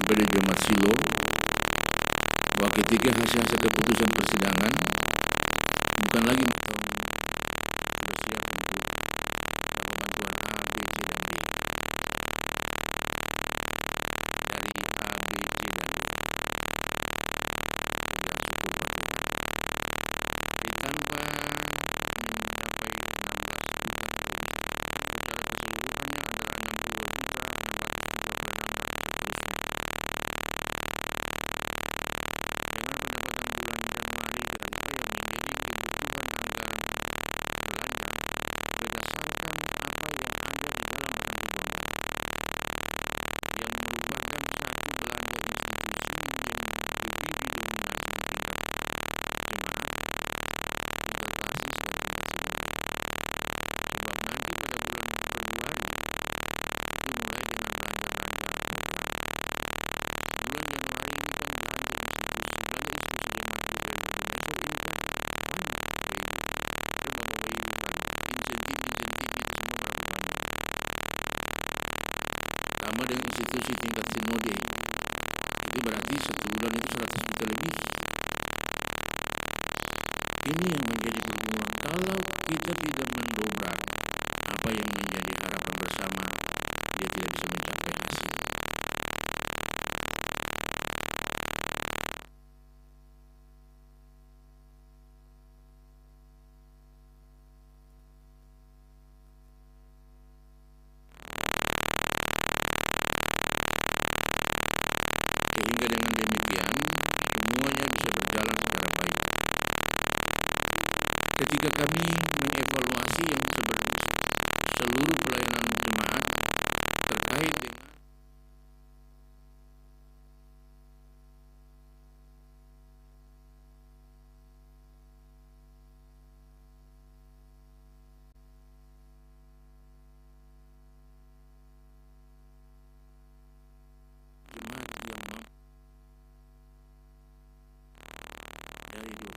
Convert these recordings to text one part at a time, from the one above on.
sampai di Jemaat Silo, bahwa ketika hasil keputusan persidangan bukan lagi sudah siap untuk bantuan A, B, C, dan D. Dari A, B, C, dan D. Kemudian syukur bantuan. Tanpa sama dengan institusi tingkat sinode, itu berarti 1 bulan itu 100 juta lebih. Ini yang menjadi pertemuan. Kalau kita tidak mendobrak apa yang menjadi harapan bersama, dia tidak bisa mencapai hasil. Sehingga dengan demikian semuanya bisa berjalan secara baik. Ketika kami mengevaluasi yang seluruh pelayanan jemaat terkait dengan dari 21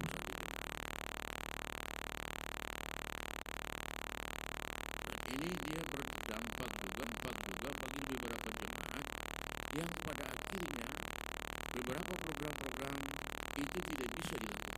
dan ini dia berdampak juga bagi beberapa jemaat yang pada akhirnya beberapa program-program itu tidak bisa dilakukan.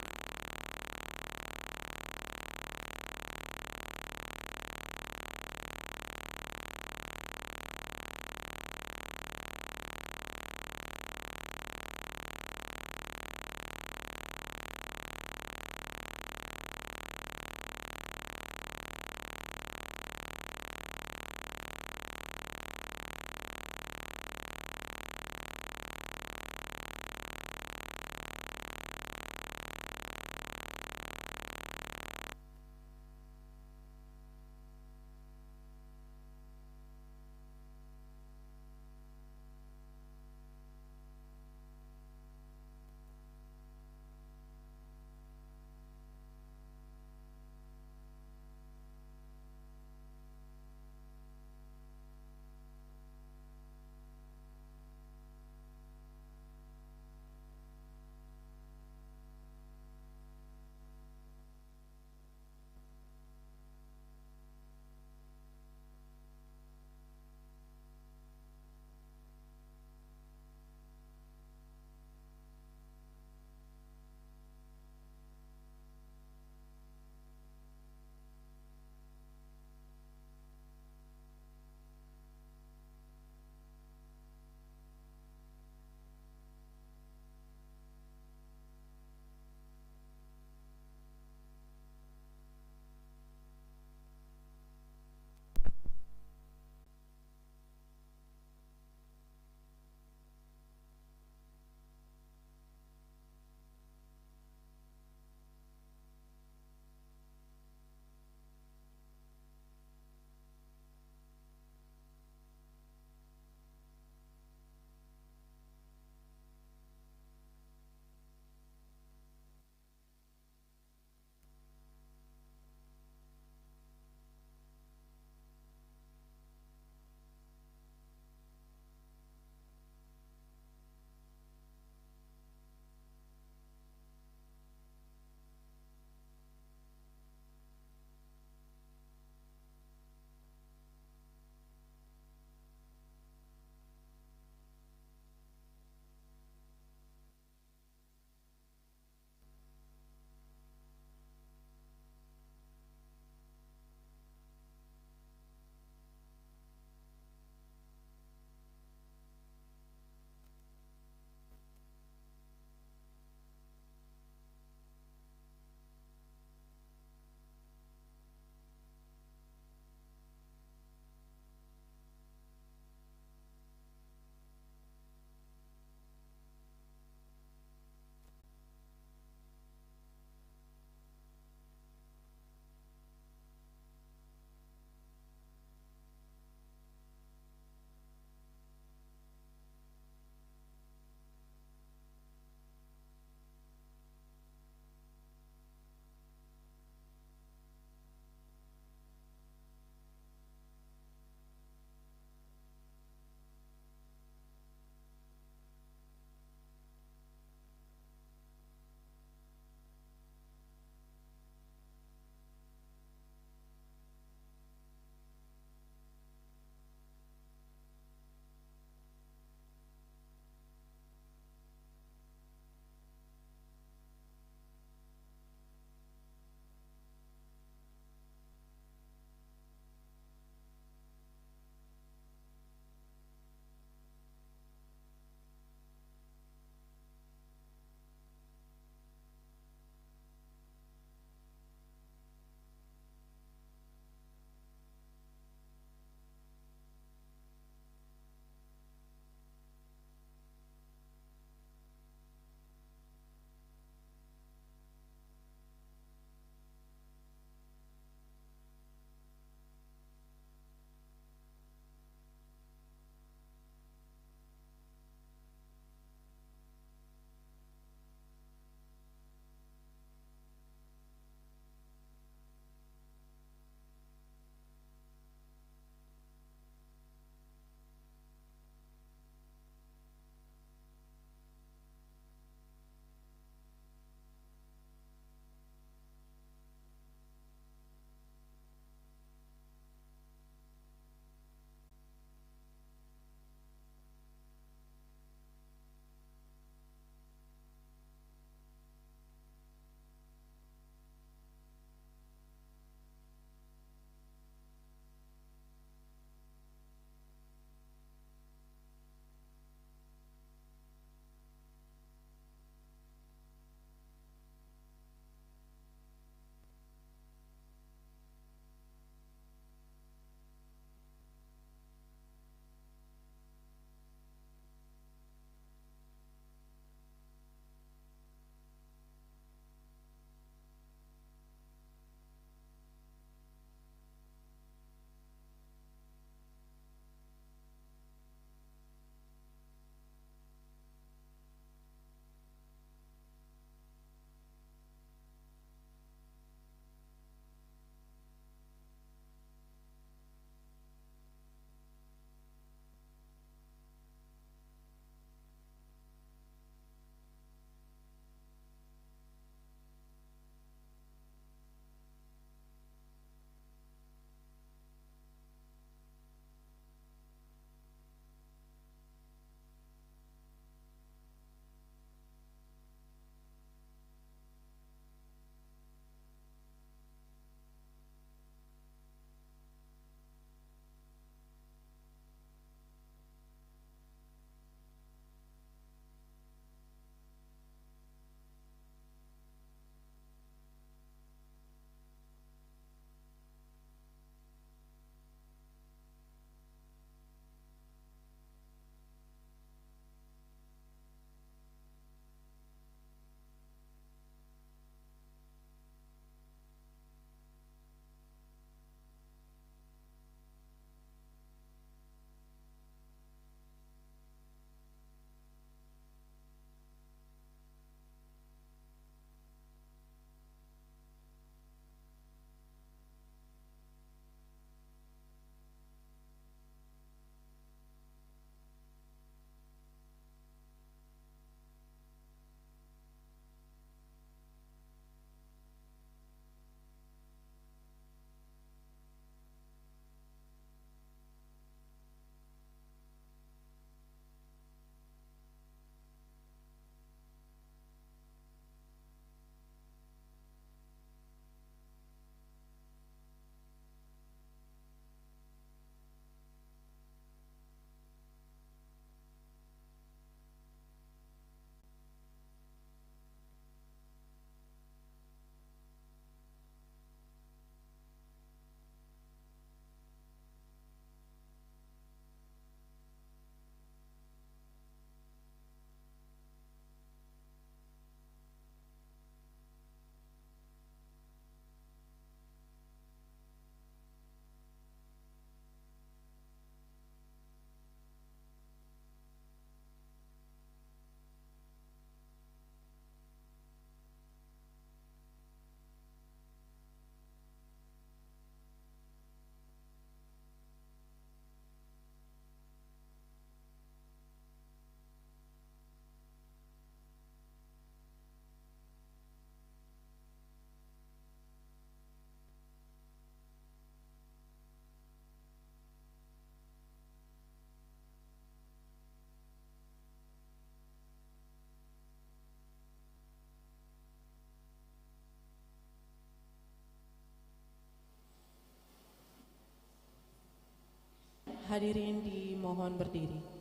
Hadirin dimohon berdiri.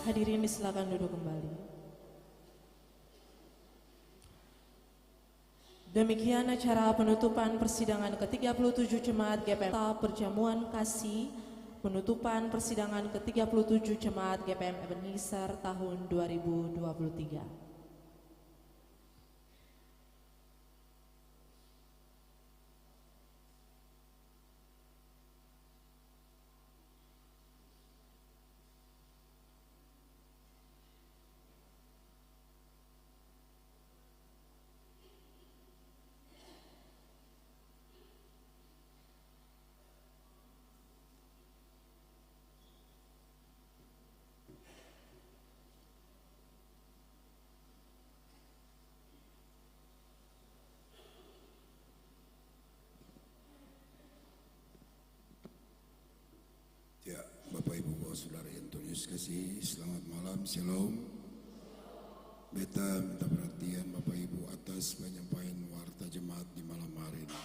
Hadirin silakan duduk kembali. Demikian acara penutupan persidangan ke-37 Jemaat GPM Perjamuan Kasih, penutupan persidangan ke-37 Jemaat GPM Ebenezer tahun 2023. Ya, Bapak Ibu Saudara yang Tuhan kasih, selamat malam, shalom. Beta minta perhatian Bapak Ibu atas penyampaian warta jemaat di malam hari ini.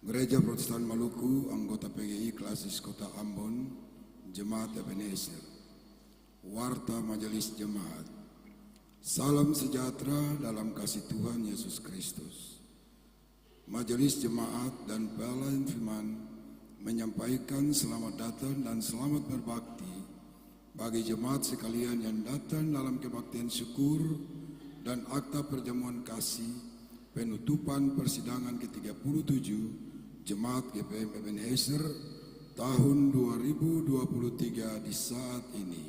Gereja Protestan Maluku, anggota PGI Klasis Kota Ambon, Jemaat Ebenezer, warta majelis jemaat. Salam sejahtera dalam kasih Tuhan Yesus Kristus. Majelis jemaat dan pelayan firman menyampaikan selamat datang dan selamat berbakti bagi jemaat sekalian yang datang dalam kebaktian syukur dan akta perjamuan kasih penutupan persidangan ke-37 Jemaat GPM Ebenezer tahun 2023 di saat ini.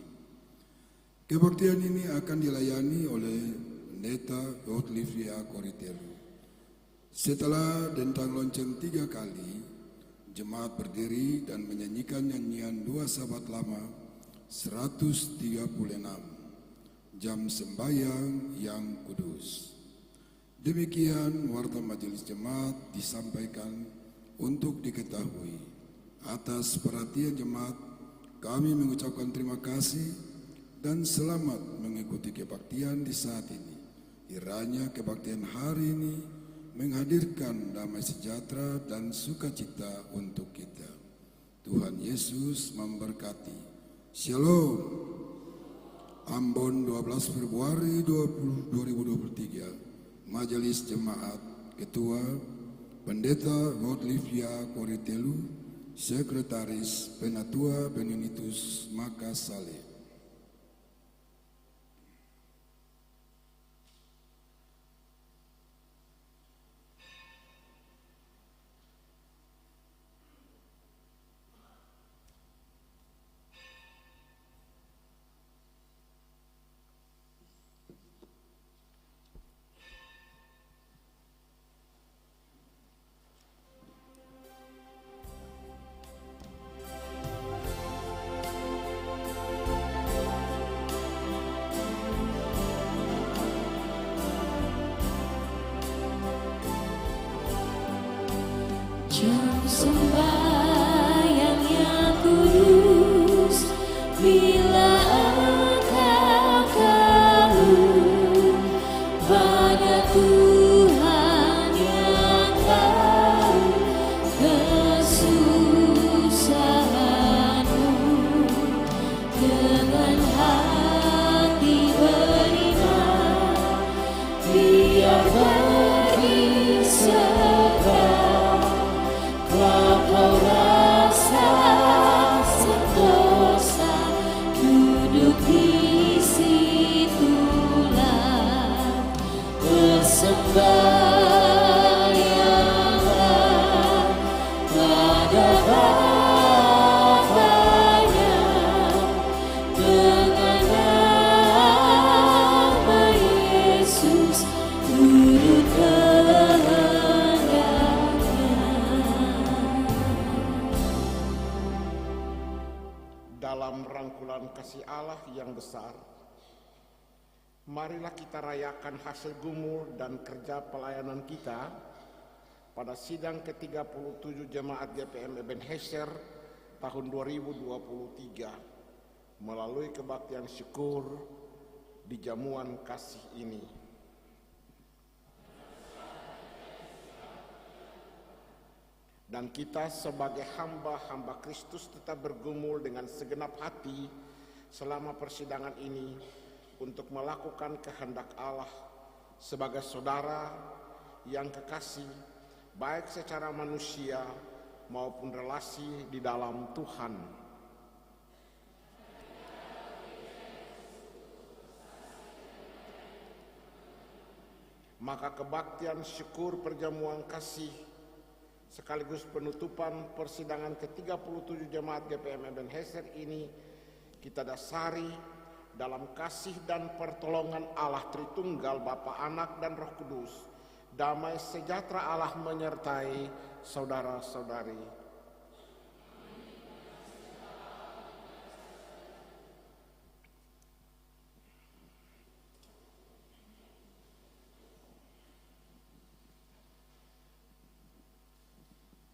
Kebaktian ini akan dilayani oleh Pendeta Godlivia Koritelu. Setelah dentang lonceng 3 kali, jemaat berdiri dan menyanyikan nyanyian dua sahabat lama 136 Jam Sembahyang yang Kudus. Demikian warta majelis jemaat disampaikan untuk diketahui. Atas perhatian jemaat, kami mengucapkan terima kasih dan selamat mengikuti kebaktian di saat ini. Kiranya kebaktian hari ini menghadirkan damai sejahtera dan sukacita untuk kita. Tuhan Yesus memberkati. Shalom. Ambon 12 Februari 2023. Majelis Jemaat Ketua Pendeta Rodlivia Koritelu, Sekretaris Penatua Beninitus Makassale. Jam sembahyang yang kudus, bila engkau kagum pada Tuhan yang tahu kesusahanmu, dengan hati beriman, biar berisabah. Kau rasa sentosa, duduk di situlah, bersembahyanglah pada Bapanya dengan nama Yesus, turut dalam rangkulan kasih Allah yang besar, marilah kita rayakan hasil gumul dan kerja pelayanan kita pada sidang ke-37 Jemaat GPM Ebenezer tahun 2023 melalui kebaktian syukur di jamuan kasih ini. Dan kita sebagai hamba-hamba Kristus tetap bergumul dengan segenap hati selama persidangan ini untuk melakukan kehendak Allah sebagai saudara yang kekasih, baik secara manusia maupun relasi di dalam Tuhan. Maka kebaktian syukur perjamuan kasih sekaligus penutupan persidangan ke-37 Jemaat GPM Ebenezer ini kita dasari dalam kasih dan pertolongan Allah Tritunggal Bapa, Anak, dan Roh Kudus. Damai sejahtera Allah menyertai saudara-saudari.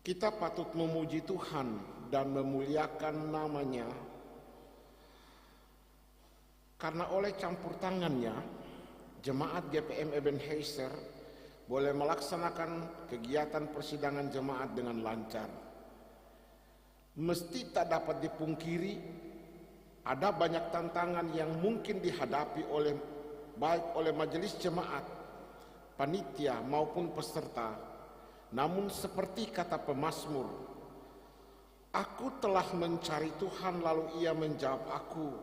Kita patut memuji Tuhan dan memuliakan namanya, karena oleh campur tangannya, Jemaat GPM Ebenezer boleh melaksanakan kegiatan persidangan jemaat dengan lancar. Mesti tak dapat dipungkiri, ada banyak tantangan yang mungkin dihadapi baik oleh majelis jemaat, panitia maupun peserta. Namun seperti kata pemazmur, aku telah mencari Tuhan lalu ia menjawab aku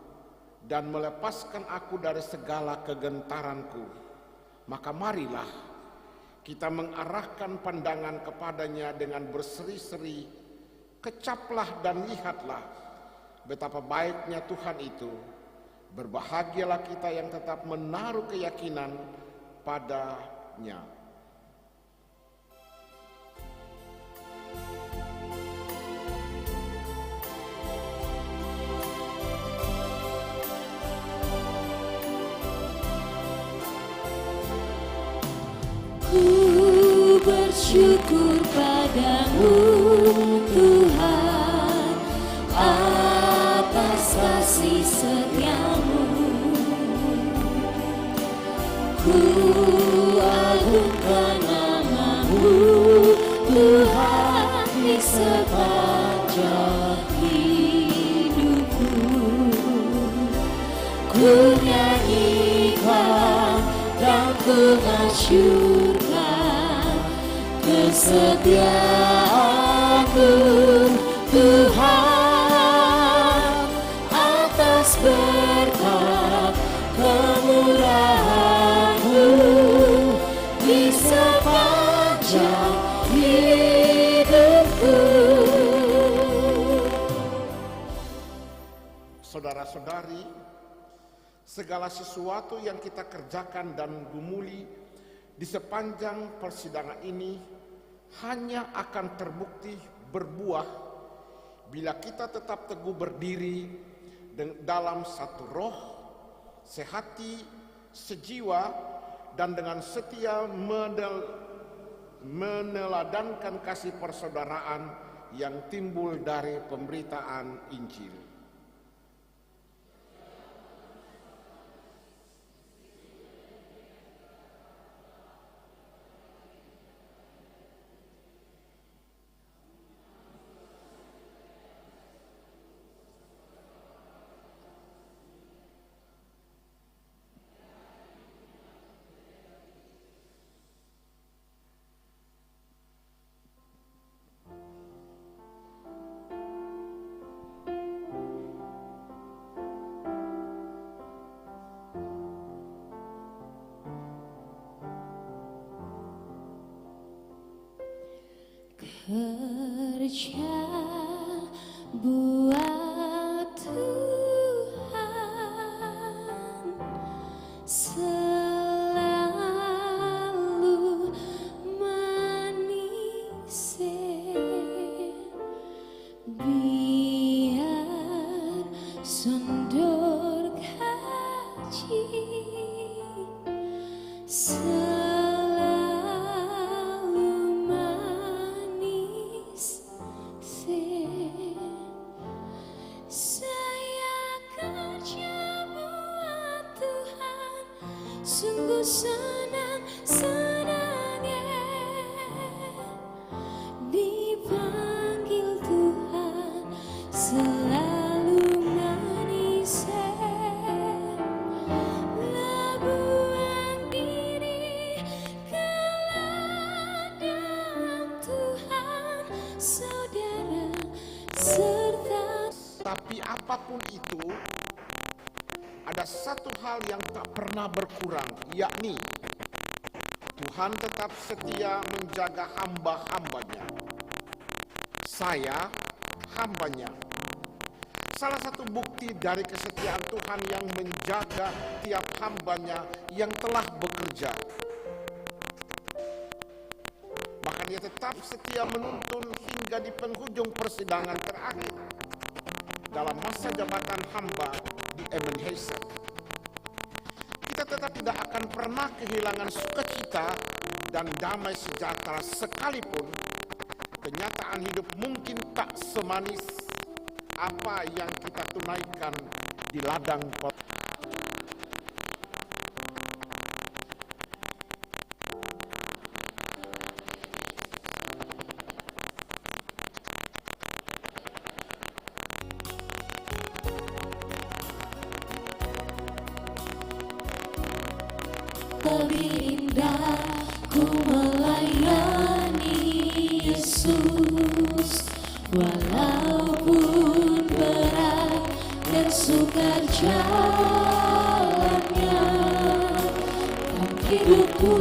dan melepaskan aku dari segala kegentaranku. Maka marilah kita mengarahkan pandangan kepadanya dengan berseri-seri, kecaplah dan lihatlah betapa baiknya Tuhan itu. Berbahagialah kita yang tetap menaruh keyakinan padanya. Ku bersyukur padamu Tuhan atas kasih setiamu. Ku agungkan namamu Tuhan di sepanjang hidupku. Ku nyanyikan dan ku masyurkan kesetiaan-Mu Tuhan, atas berkat kemurahan-Mu di sepanjang hidupku. Saudara-saudari, segala sesuatu yang kita kerjakan dan gumuli di sepanjang persidangan ini hanya akan terbukti berbuah bila kita tetap teguh berdiri dalam satu roh, sehati, sejiwa, dan dengan setia meneladankan kasih persaudaraan yang timbul dari pemberitaan Injil. Kerja buat Tuhan selalu manis, biar sondor gaji sungguh senang-senangnya dipanggil Tuhan, selalu manis labuan diri ke ladang Tuhan, saudara serta. Tapi apapun itu, ada satu hal yang tak pernah berkurang, yakni Tuhan tetap setia menjaga hamba-hambanya. Saya hambanya. Salah satu bukti dari kesetiaan Tuhan yang menjaga tiap hambanya yang telah bekerja. Bahkan Dia tetap setia menuntun hingga di penghujung persidangan terakhir dalam masa jabatan hamba di Ebenezer. Kita tetap tidak akan pernah kehilangan sukacita dan damai sejahtera sekalipun kenyataan hidup mungkin tak semanis apa yang kita tunaikan di ladang pot. Lebih indah ku melayani Yesus, walaupun berat dan sukar jalannya dalam hidupku,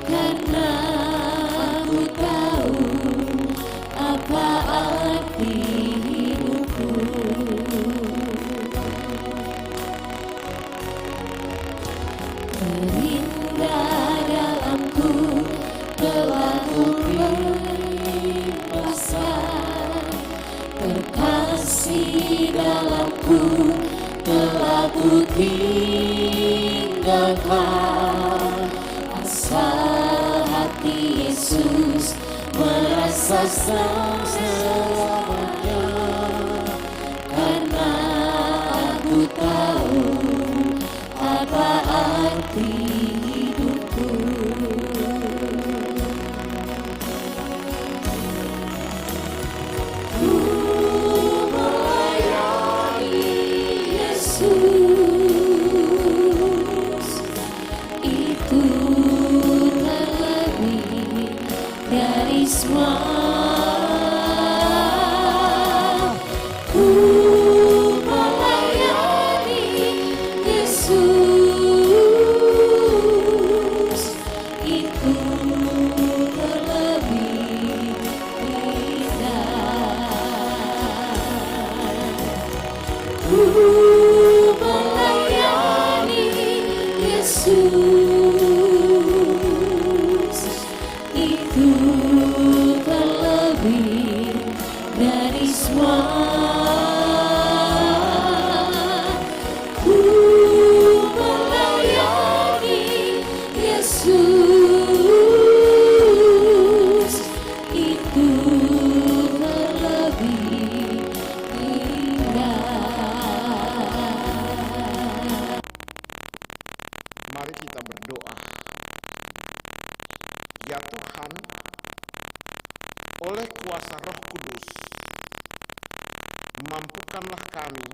karena aku tahu apa arti hidupku. Terindah dalamku telah kulimpaskan, terkasih dalamku telah kutinggalkan. Asal hati Yesus merasa senang selamanya, karena aku tahu apa arti hidupku. Ku melayani Yesus, itu terlebih lebih dari semua. Ku melayani Yesus, itu terlebih indah. Mari kita berdoa. Ya Tuhan, oleh kuasa Roh Kudus, mampukanlah kami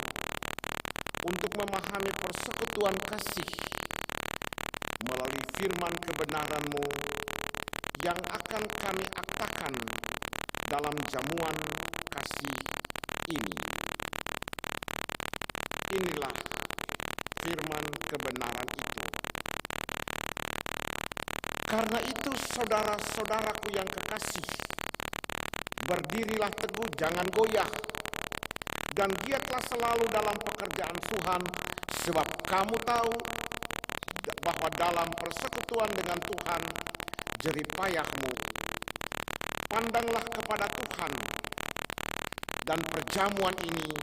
untuk memahami persekutuan kasih melalui firman kebenaran-Mu yang akan kami aktakan dalam jamuan kasih ini. Inilah firman kebenaran itu. Karena itu, saudara-saudaraku yang kekasih, berdirilah teguh, jangan goyah, dan giatlah selalu dalam pekerjaan Tuhan, sebab kamu tahu bahwa dalam persekutuan dengan Tuhan, jerih payahmu. Pandanglah kepada Tuhan, dan perjamuan ini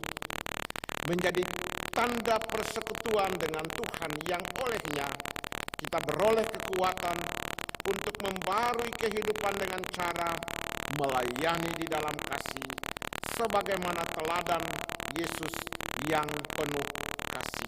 menjadi tanda persekutuan dengan Tuhan yang olehnya kita beroleh kekuatan untuk membarui kehidupan dengan cara melayani di dalam kasih, sebagaimana teladan Yesus yang penuh kasih.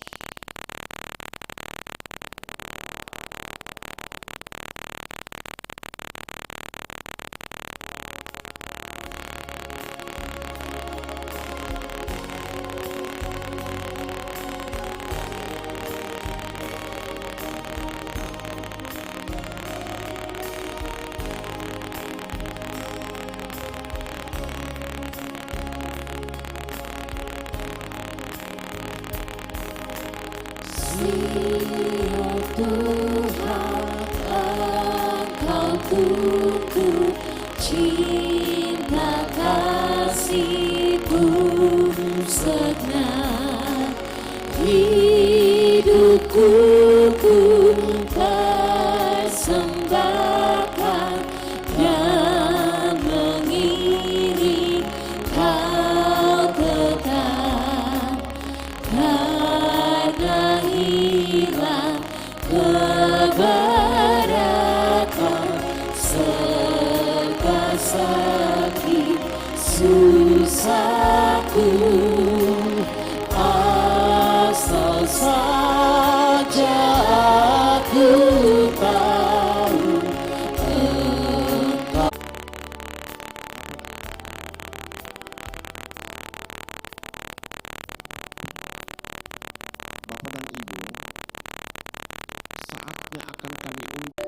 Tuhan, Engkau tuntut cinta kasih-Mu segenap hidupku ku persembahkan dan mengiring Kau tetap, karena hilang keberatan serta sakit susahku, asal saja aku tahu Engkau. Bapak dan Ibu, saatnya akan kami undang.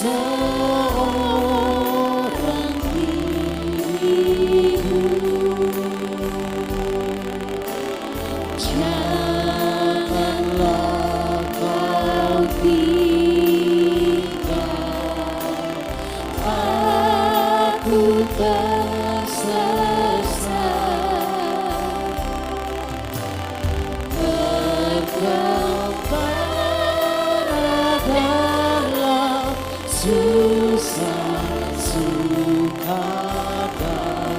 seorang dirimu. Janganlah kau tinggal aku tersesat. Engkau dalam susah suka dan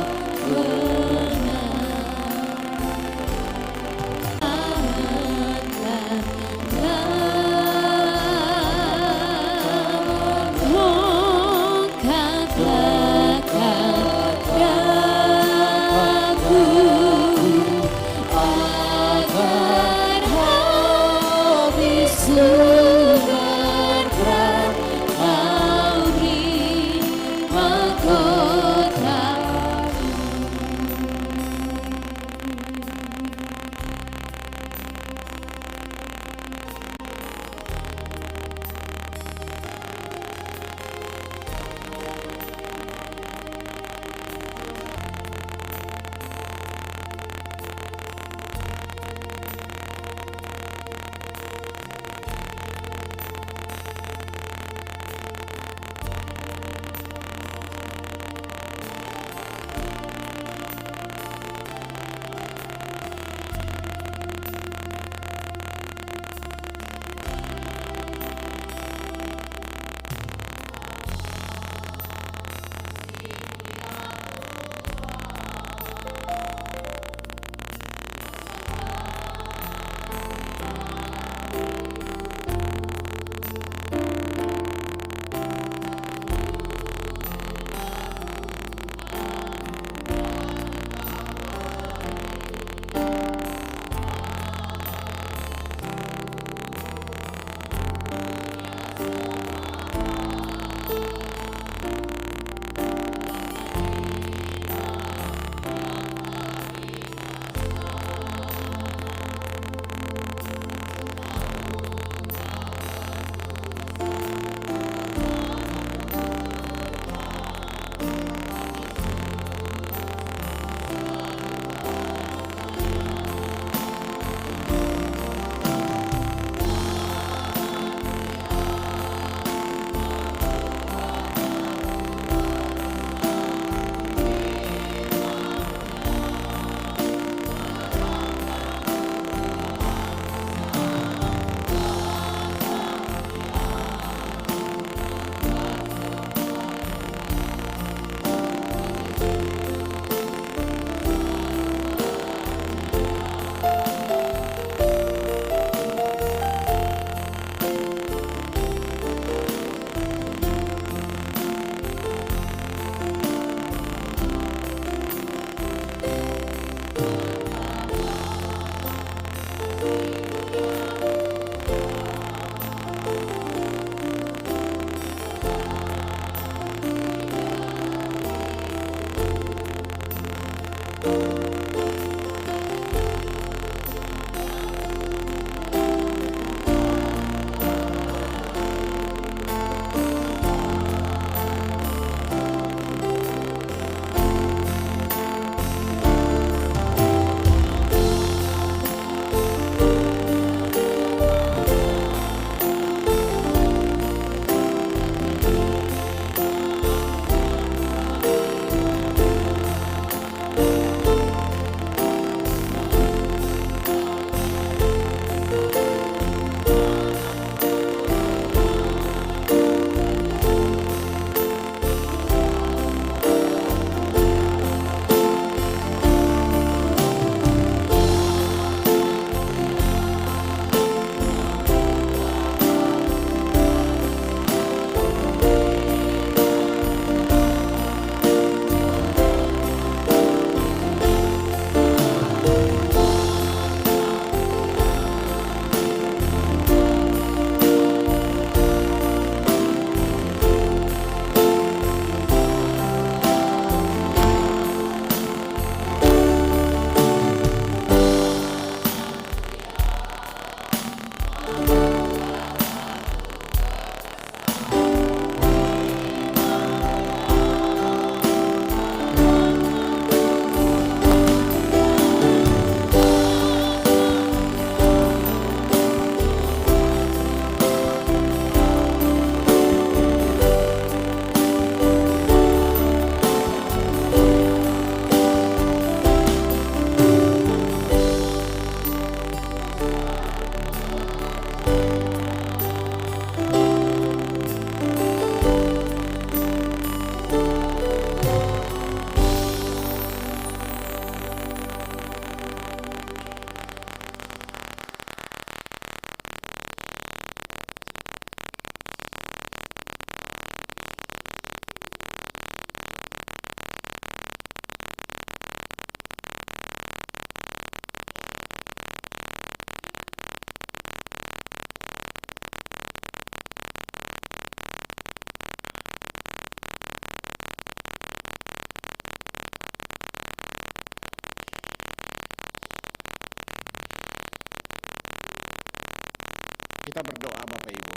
Kita berdoa Bapak Ibu.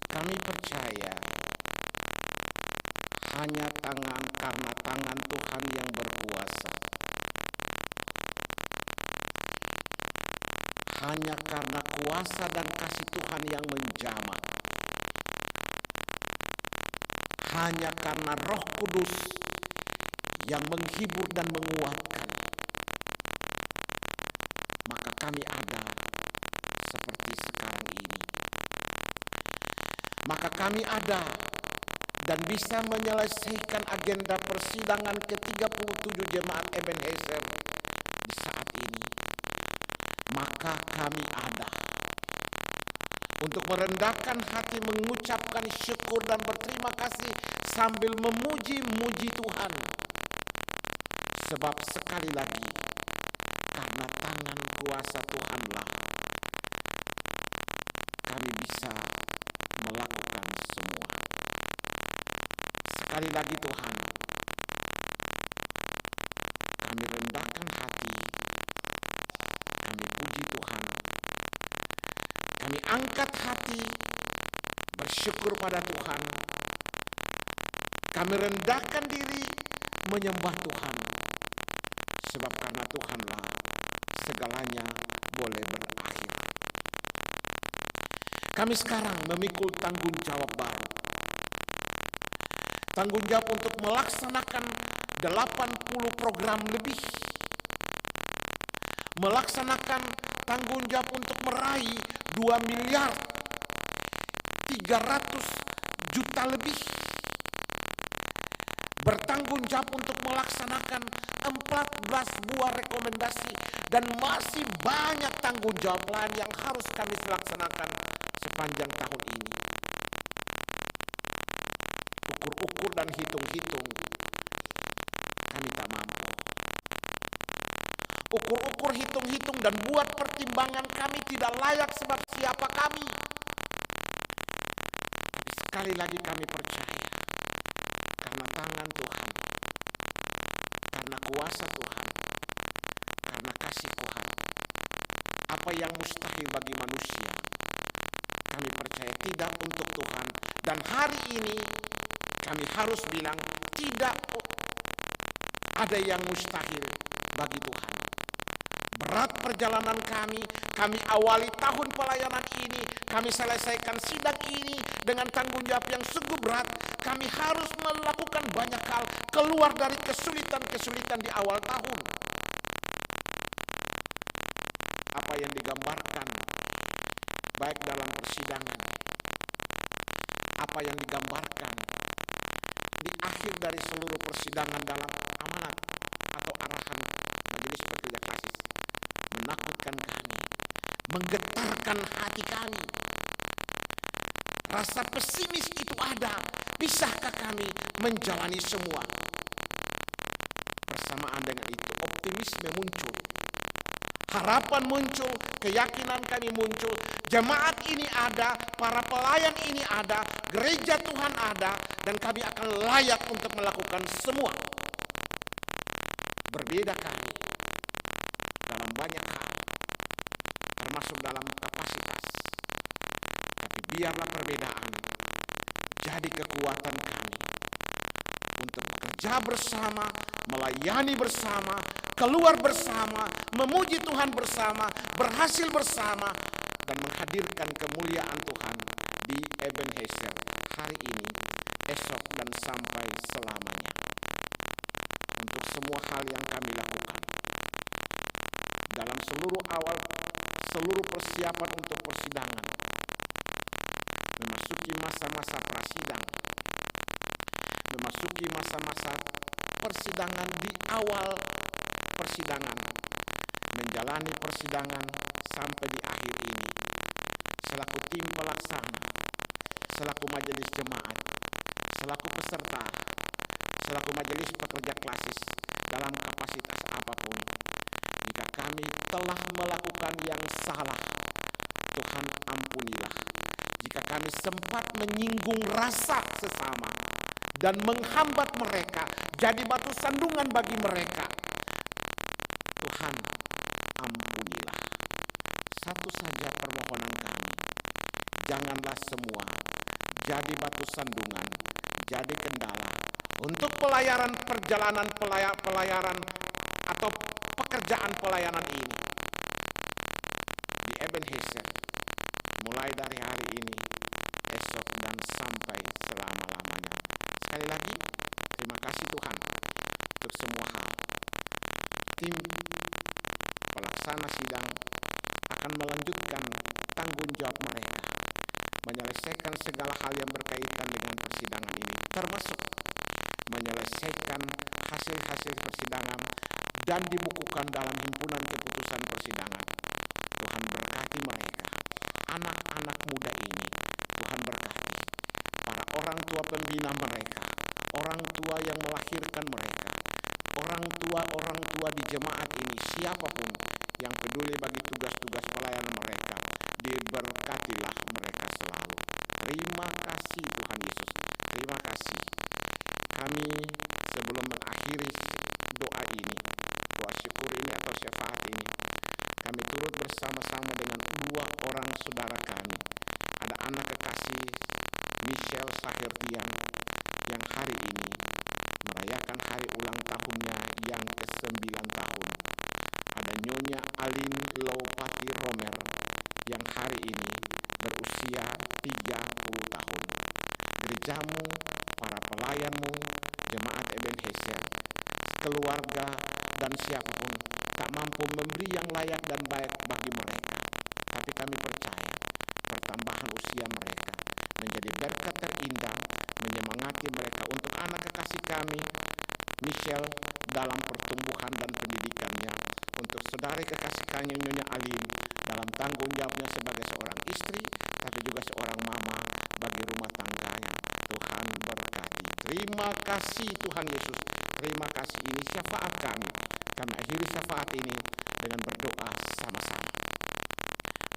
Kami percaya hanya karena tangan Tuhan yang berkuasa. Hanya karena kuasa dan kasih Tuhan yang menjamah. Hanya karena Roh Kudus yang menghibur dan menguatkan, maka kami ada seperti sekarang ini. Maka kami ada dan bisa menyelesaikan agenda persidangan ke-37 Jemaat Ebenezer di saat ini. Maka kami ada untuk merendahkan hati, mengucapkan syukur dan berterima kasih sambil memuji-muji Tuhan. Sebab sekali lagi, karena tangan kuasa Tuhanlah kami bisa melakukan semua. Sekali lagi Tuhan, kami rendahkan hati, kami puji Tuhan, kami angkat hati, bersyukur pada Tuhan, kami rendahkan diri, menyembah Tuhan, sebab karena Tuhanlah segalanya boleh berakhir. Kami sekarang memikul tanggung jawab baru. Tanggung jawab untuk melaksanakan 80 program lebih. Melaksanakan tanggung jawab untuk meraih 2 miliar 300 juta lebih. Bertanggung jawab untuk melaksanakan 14 buah rekomendasi dan masih banyak tanggung jawab lain yang harus kami laksanakan sepanjang tahun ini. Ukur-ukur dan hitung-hitung kami tak mampu. Ukur-ukur, hitung-hitung dan buat pertimbangan kami tidak layak sebab siapa kami. Sekali lagi kami percaya karena tangan Tuhan, karena kuasa Tuhan, karena kasih Tuhan. Apa yang mustahil bagi manusia, kami percaya tidak untuk Tuhan. Dan hari ini kami harus bilang tidak ada yang mustahil bagi Tuhan. Berat perjalanan kami awali tahun pelayanan ini, kami selesaikan sidang ini dengan tanggung jawab yang sungguh berat. Kami harus melakukan banyak hal, keluar dari kesulitan-kesulitan di awal tahun. Apa yang digambarkan baik dalam persidangan, apa yang digambarkan di akhir dari seluruh persidangan dalam amanat atau arahan Majelis Pekerja Klasis menakutkan kami, menggetarkan hati kami. Rasa pesimis itu ada. Bisakah kami menjalani semua? Bersamaan dengan itu optimisme muncul, harapan muncul, keyakinan kami muncul. Jemaat ini ada, para pelayan ini ada, gereja Tuhan ada, dan kami akan layak untuk melakukan semua. Berbeda kami dalam banyak hal, termasuk dalam kapasitas. Tapi biarlah perbedaan jadi kekuatan kami untuk bekerja bersama, melayani bersama, keluar bersama, memuji Tuhan bersama, berhasil bersama, dan menghadirkan kemuliaan Tuhan di Ebenezer hari ini, esok, dan sampai selamanya. Untuk semua hal yang kami lakukan dalam seluruh persiapan untuk persidangan, memasuki masa-masa prasidang, memasuki masa-masa persidangan di awal persidangan, menjalani persidangan sampai di akhir ini, selaku tim pelaksana, selaku majelis jemaat, selaku peserta, selaku majelis pekerja klasis, dalam kapasitas apapun. Jika kami telah melakukan yang salah, Tuhan ampunilah. Jika kami sempat menyinggung rasa sesama dan menghambat mereka, jadi batu sandungan bagi mereka, Tuhan ampunilah. janganlah semua jadi batu sandungan, jadi kendala untuk pelayaran atau pekerjaan pelayanan ini di Ebenezer, mulai dari hari ini, esok, dan sampai selama-lamanya. Sekali lagi, terima kasih Tuhan untuk semua hal. Tim pelaksana sidang akan melanjutkan tanggung jawab mereka, menyelesaikan segala hal yang berkaitan dengan persidangan ini, termasuk menyelesaikan hasil-hasil persidangan dan dibukukan dalam himpunan keputusan persidangan. Tuhan berkati mereka, anak-anak muda ini. Tuhan berkati para orang tua pembina mereka, orang tua yang melahirkan mereka, orang tua di jemaat ini, siapapun yang peduli bagi tugas-tugas pelayanan mereka, diberkatilah mereka selalu. Terima kasih Tuhan Yesus, terima kasih. Kami sebelum mengakhiri doa ini, doa syukur ini atau syafaat ini, kami turut bersama-sama dengan dua orang saudara kami. Ada anak kekasih Michelle Sahirtian yang hari ini merayakan hari ulang tahunnya yang ke-9 tahun. Ada Nyonya Alin Laupati Romer yang hari ini berusia 30 tahun. Gerejamu, para pelayanmu, jemaat Ebenezer, keluarga, dan siapapun tak mampu memberi yang layak dan baik bagi mereka. Tapi kami percaya pertambahan usia mereka menjadi berkat terindah, menyemangati mereka untuk anak kekasih kami, Michelle, dalam pertumbuhan dan pendidikannya, untuk saudari kekasih kami, Nyonya Alin, dalam tanggung jawabnya sebagai seorang istri, tapi juga seorang mama bagi rumah tangganya. Tuhan berkati. Terima kasih Tuhan Yesus. Terima kasih. Ini syafaat kami. Kami akhiri syafaat ini dengan berdoa sama-sama.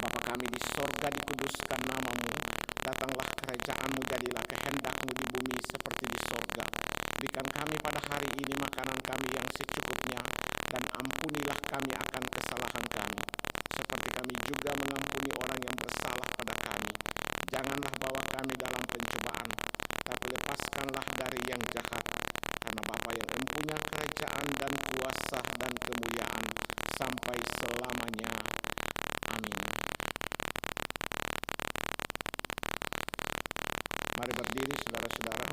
Bapa kami di sorga, dikuduskan namamu. Datanglah kerajaanmu, jadilah kehendakmu di bumi seperti di sorga. Berikan kami pada hari ini makanan kami yang secukupnya, dan ampunilah kami akan kesalahan kami, seperti kami juga mengampuni orang yang bersalah pada kami. Janganlah bawa kami dalam pencobaan, tapi lepaskanlah dari yang jahat. Karena Bapa yang mempunyai kerajaan dan kuasa dan kemuliaan sampai selamanya. Amin. Mari berdiri saudara-saudara.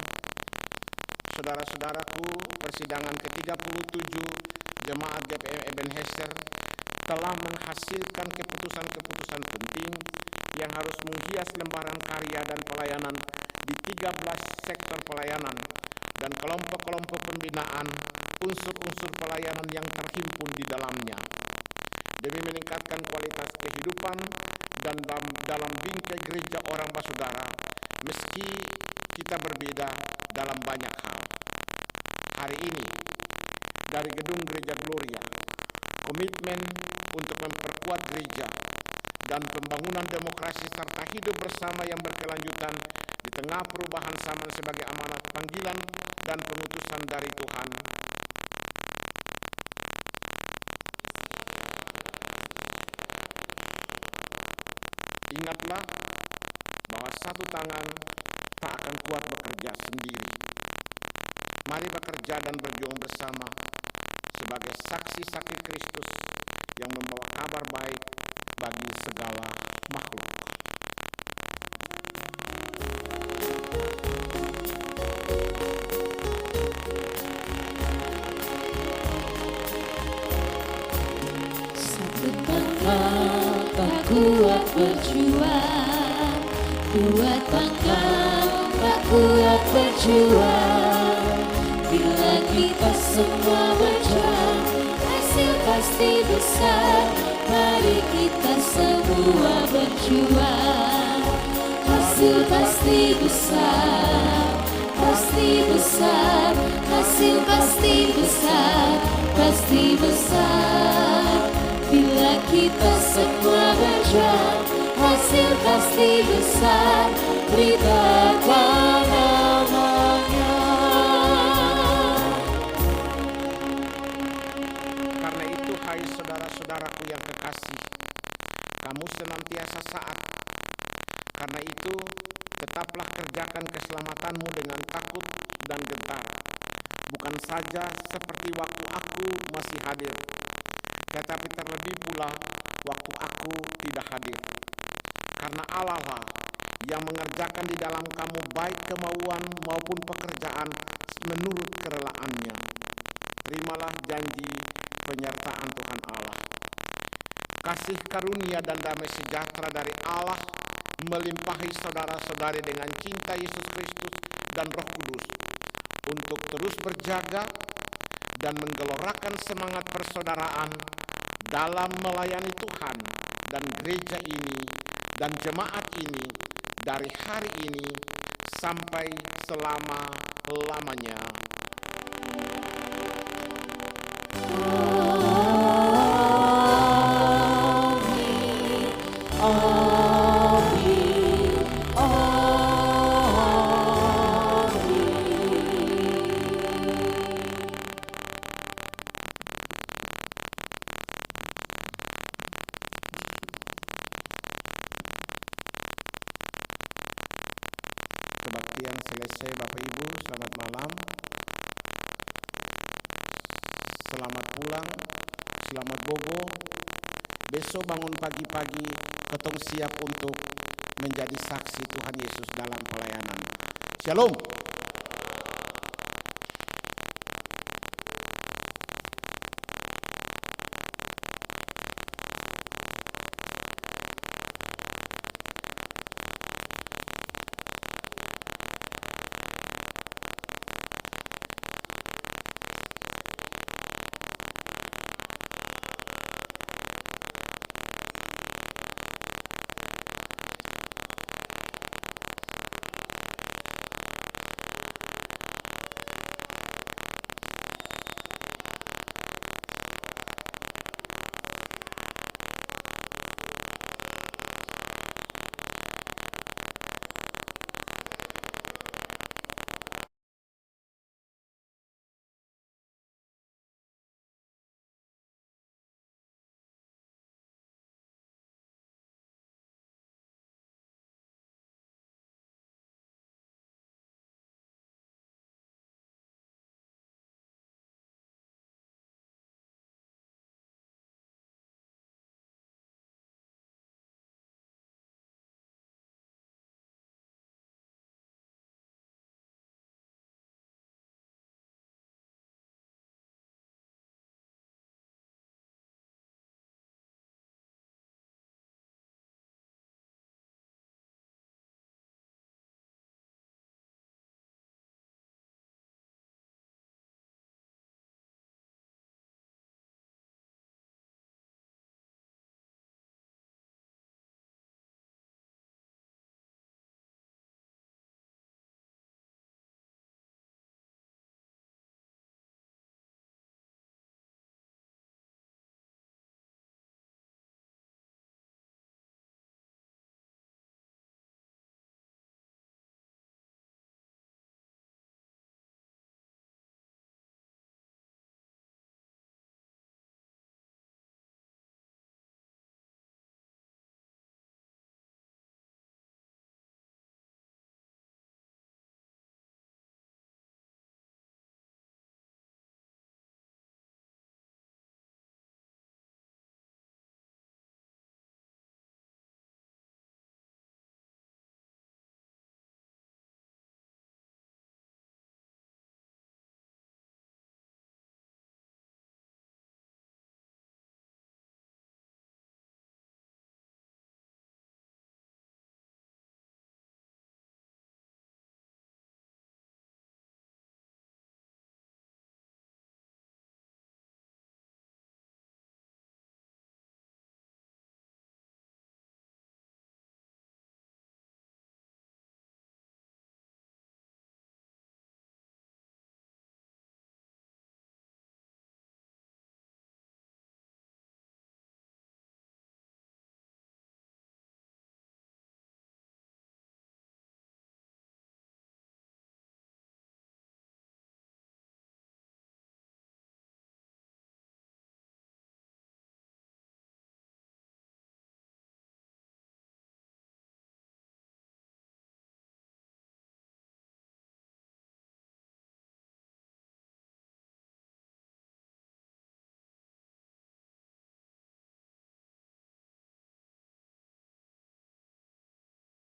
Saudara-saudaraku, persidangan ke-37 Jemaat GPM Ebenezer telah menghasilkan keputusan-keputusan penting yang harus menghias lembaran karya dan pelayanan di 13 sektor pelayanan dan kelompok-kelompok pembinaan, unsur-unsur pelayanan yang terhimpun di dalamnya, demi meningkatkan kualitas kehidupan dan dalam bingkai gereja orang basudara, meski kita berbeda dalam banyak hal. Hari ini, dari gedung Gereja Gloria, komitmen untuk memperkuat gereja dan pembangunan demokrasi serta hidup bersama yang berkelanjutan di tengah perubahan zaman sebagai amanat panggilan dan pengutusan dari Tuhan. Ingatlah bahwa satu tangan tak akan kuat bekerja sendiri. Mari bekerja dan berjuang bersama sebagai saksi-saksi Kristus yang membawa kabar baik bagi segala makhluk. Satu tangan tak kuat berjuang, dua tangan tak kuat berjuang. Bila kita semua berjuang, hasil pasti besar. Mari kita semua berjuang, hasil pasti besar, pasti besar, hasil pasti besar, pasti besar. Bila kita semua berjuang, hasil pasti besar. Beritakan namanya. Karena itu, hai saudara-saudaraku yang kekasih, kamu senantiasa taat, Karena itu, tetaplah kerjakan keselamatanmu dengan takut dan gentar. Bukan saja seperti waktu aku masih hadir, tetapi terlebih pula waktu aku tidak hadir. Karena Allah lah yang mengerjakan di dalam kamu baik kemauan maupun pekerjaan menurut kerelaannya. Terimalah janji penyertaan Tuhan Allah. Kasih karunia dan damai sejahtera dari Allah melimpahi saudara-saudari dengan cinta Yesus Kristus dan Roh Kudus untuk terus berjaga dan menggelorakan semangat persaudaraan dalam melayani Tuhan dan gereja ini dan jemaat ini dari hari ini sampai selama-lamanya. Kebaktian selesai Bapak Ibu, selamat malam. Selamat pulang, selamat bobo. Besok bangun pagi-pagi, ketong siap untuk menjadi saksi Tuhan Yesus dalam pelayanan. Shalom.